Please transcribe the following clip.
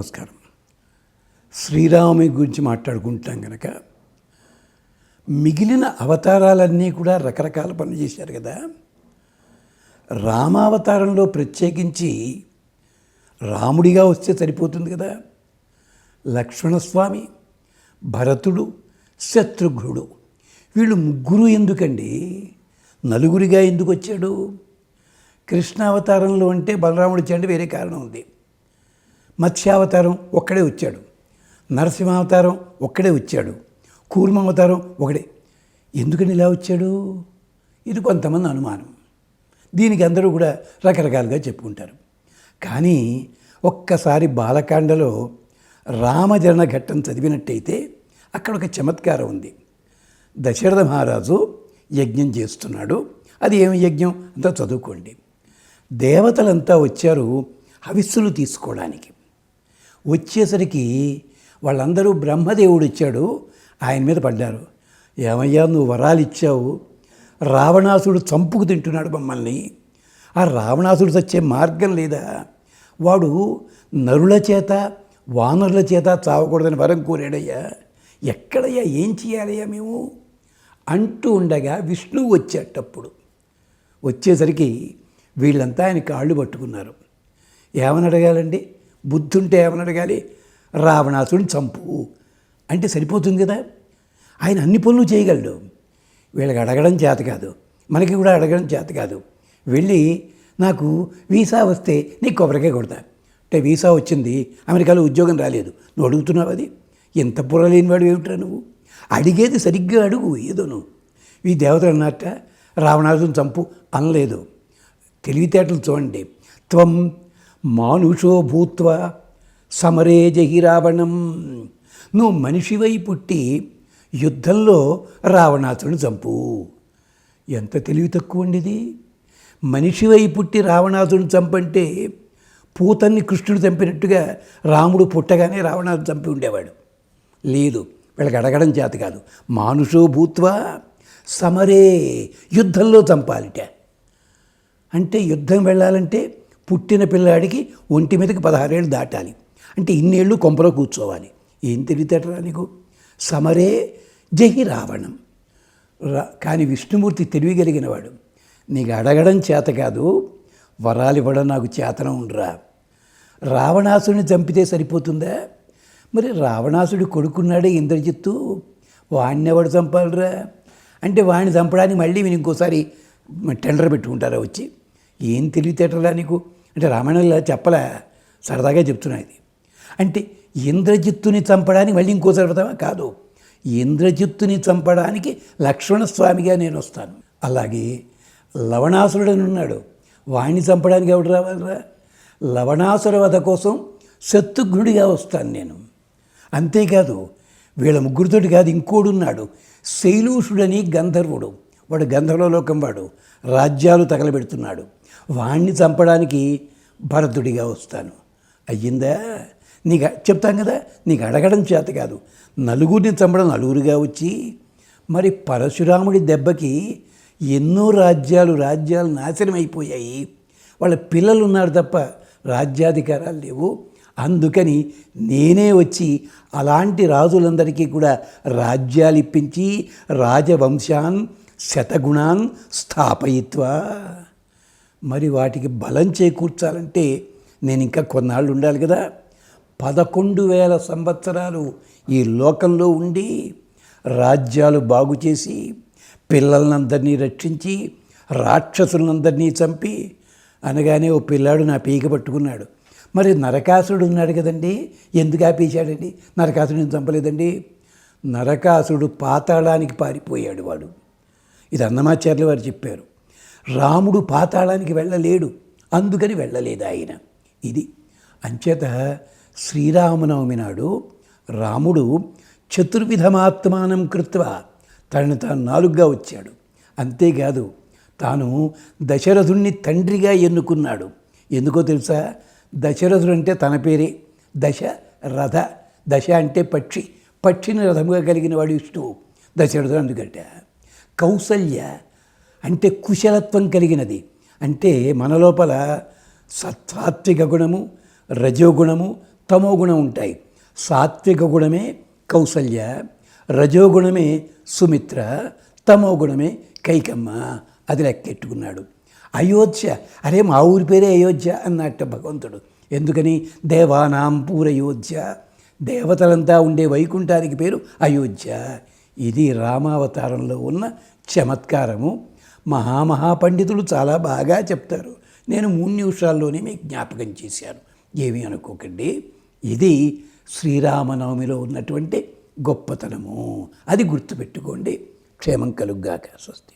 నమస్కారం. శ్రీరాముని గురించి మాట్లాడుకుంటాం కనుక మిగిలిన అవతారాలన్నీ కూడా రకరకాల పనులు చేశారు కదా. రామావతారంలో ప్రత్యేకించి రాముడిగా వస్తే సరిపోతుంది కదా. లక్ష్మణస్వామి, భరతుడు, శత్రుఘ్నుడు వీళ్ళు ముగ్గురు ఎందుకండి, నలుగురిగా ఎందుకు వచ్చాడు? కృష్ణావతారంలో అంటే బలరాముడు వచ్చాడంటే వేరే కారణం ఉంది. మత్స్యావతారం ఒక్కడే వచ్చాడు, నరసింహావతారం ఒక్కడే వచ్చాడు, కూర్మావతారం ఒకడే. ఎందుకని ఇలా వచ్చాడు? ఇది కొంతమంది అనుమానం. దీనికి అందరూ కూడా రకరకాలుగా చెప్పుకుంటారు. కానీ ఒక్కసారి బాలకాండలో రామజనన ఘట్టం చదివినట్టయితే అక్కడ ఒక చమత్కారం ఉంది. దశరథ మహారాజు యజ్ఞం చేస్తున్నాడు. అది ఏమి యజ్ఞం అంతా చదువుకోండి. దేవతలంతా వచ్చారు హవిస్సులు తీసుకోవడానికి. వచ్చేసరికి వాళ్ళందరూ బ్రహ్మదేవుడు వచ్చాడు, ఆయన మీద పడ్డారు. ఏమయ్యా నువ్వు వరాలు ఇచ్చావు, రావణాసుడు చంపుకు తింటున్నాడు మమ్మల్ని, ఆ రావణాసుడు చచ్చే మార్గం లేదా? వాడు నరుల చేత వానరుల చేత చావకూడదని వరం కోరాడయ్యా, ఎక్కడయ్యా, ఏం చేయాలయ్యా మేము అంటూ ఉండగా విష్ణువు వచ్చేటప్పుడు వచ్చేసరికి వీళ్ళంతా ఆయన కాళ్ళు పట్టుకున్నారు. ఏమని అడగాలండి? బుద్ధుంటే ఏమని అడగాలి? రావణాసుడిని చంపు అంటే సరిపోతుంది కదా. ఆయన అన్ని పనులు చేయగలడు. వీళ్ళకి అడగడం చేత కాదు, మనకి కూడా అడగడం చేత కాదు. వెళ్ళి నాకు వీసా వస్తే నీకు కొబ్బరికాయ కొడతా అంటే, వీసా వచ్చింది, అమెరికాలో ఉద్యోగం రాలేదు, నువ్వు అడుగుతున్నావు? అది ఎంత పుర్రలేని వాడు ఏమిట్రా నువ్వు? అడిగేది సరిగ్గా అడుగు. ఏదో నువ్వు ఈ దేవతలు అన్నట్ట రావణాసుని చంపు అనలేదు. తెలివితేటలు చూడండి. త్వం మానుషో భూత్వా సమరే జహి రావణం. నువ్వు మనిషివై పుట్టి యుద్ధంలో రావణాసుని చంపు. ఎంత తెలివి తక్కువ అండి ఇది. మనిషివై పుట్టి రావణాసుని చంపంటే పూతన్ని కృష్ణుడు చంపినట్టుగా రాముడు పుట్టగానే రావణాసుని చంపి ఉండేవాడు. లేదు, వీళ్ళకి అడగడం చేత కాదు. మానుషో భూత్వా సమరే, యుద్ధంలో చంపాలిట. అంటే యుద్ధం వెళ్ళాలంటే పుట్టిన పిల్లాడికి ఒంటి మీదకి 16 ఏళ్ళు దాటాలి. అంటే ఇన్నేళ్ళు కొంపలో కూర్చోవాలి. ఏం తెలివితేటరా నీకు? సమరే జహి రావణం. కానీ విష్ణుమూర్తి తెలివిగలిగిన వాడు. నీకు అడగడం చేత కాదు, వరాలు ఇవ్వడం నాకు చేతనం ఉండరా. రావణాసుడిని చంపితే సరిపోతుందా? మరి రావణాసుడి కొడుకున్నాడే ఇంద్రజిత్తు, వాడిని ఎవడు చంపాలిరా? అంటే వాడిని చంపడానికి మళ్ళీ మీరు ఇంకోసారి టెండర్ పెట్టుకుంటారా వచ్చి? ఏం తెలివితేటరా నీకు? అంటే రామాయణంలో చెప్పలే, సరదాగా చెప్తున్నా ఇది. అంటే ఇంద్రజిత్తుని చంపడానికి మళ్ళీ ఇంకోసారి పెడతావా? కాదు, ఇంద్రజిత్తుని చంపడానికి లక్ష్మణస్వామిగా నేను వస్తాను. అలాగే లవణాసురుడు అని ఉన్నాడు, వాణ్ణి చంపడానికి ఎవడు రావాలిరా? లవణాసుర వధ కోసం శత్రుఘ్నుడిగా వస్తాను నేను. అంతేకాదు, వీళ్ళ ముగ్గురితోటి కాదు, ఇంకోడున్నాడు శైలూషుడని గంధర్వుడు. వాడు గంధర్వలోకం వాడు, రాజ్యాలు తగలబెడుతున్నాడు. వాణ్ణి చంపడానికి భరతుడిగా వస్తాను. అయ్యిందా? నీకు చెప్తాం కదా, నీకు అడగడం చేత కాదు. నలుగురిని చంపడం నలుగురుగా వచ్చి, మరి పరశురాముడి దెబ్బకి ఎన్నో రాజ్యాలు నాశనం అయిపోయాయి. వాళ్ళ పిల్లలు ఉన్నారు తప్ప రాజ్యాధికారాలు లేవు. అందుకని నేనే వచ్చి అలాంటి రాజులందరికీ కూడా రాజ్యాలు ఇప్పించి రాజవంశాన్ శతగుణాన్ స్థాపయిత్వా. మరి వాటికి బలం చేకూర్చాలంటే నేను ఇంకా కొన్నాళ్ళు ఉండాలి కదా. 11,000 సంవత్సరాలు ఈ లోకంలో ఉండి రాజ్యాలు బాగు చేసి పిల్లలందరినీ రక్షించి రాక్షసులందరినీ చంపి అనగానే ఓ పిల్లాడు నా పీక పట్టుకున్నాడు. మరి నరకాసుడు ఉన్నాడు కదండి, ఎందుకు ఆపేశాడండి? నరకాసుడిని చంపలేదండి. నరకాసుడు పాతాళానికి పారిపోయాడు వాడు. ఇది అన్నమాచార్యులు వారు చెప్పారు. రాముడు పాతాళానికి వెళ్ళలేడు, అందుకని వెళ్ళలేదు ఆయన. ఇది అంచేత శ్రీరామనవమి నాడు రాముడు చతుర్విధమాత్మానం కృత్వా తనను తాను 4గా వచ్చాడు. అంతేకాదు, తాను దశరథుణ్ణి తండ్రిగా ఎన్నుకున్నాడు. ఎందుకో తెలుసా? దశరథుడు అంటే తన పేరే దశరథ. దశ అంటే పక్షి, పక్షిని రథముగా కలిగిన వాడు విష్ణువు. దశరథుడు అందుకంటే. కౌసల్య అంటే కుశలత్వం కలిగినది. అంటే మన లోపల సాత్విక గుణము, రజోగుణము, తమో గుణం ఉంటాయి. సాత్విక గుణమే కౌసల్య, రజోగుణమే సుమిత్ర, తమో గుణమే కైకమ్మ. అది లెక్కెట్టుకున్నాడు. అయోధ్య, అరే మా ఊరి పేరే అయోధ్య అన్నట్టు భగవంతుడు. ఎందుకని? దేవానాం పూరయోధ్య, దేవతలంతా ఉండే వైకుంఠానికి పేరు అయోధ్య. ఇది రామావతారంలో ఉన్న చమత్కారము. మహామహాపండితులు చాలా బాగా చెప్తారు. నేను 3 నిమిషాల్లోనే మీకు జ్ఞాపకం చేశాను, ఏమీ అనుకోకండి. ఇది శ్రీరామనవమిలో ఉన్నటువంటి గొప్పతనము. అది గుర్తుపెట్టుకోండి. క్షేమం కలుగ్గాక. స్వస్తి.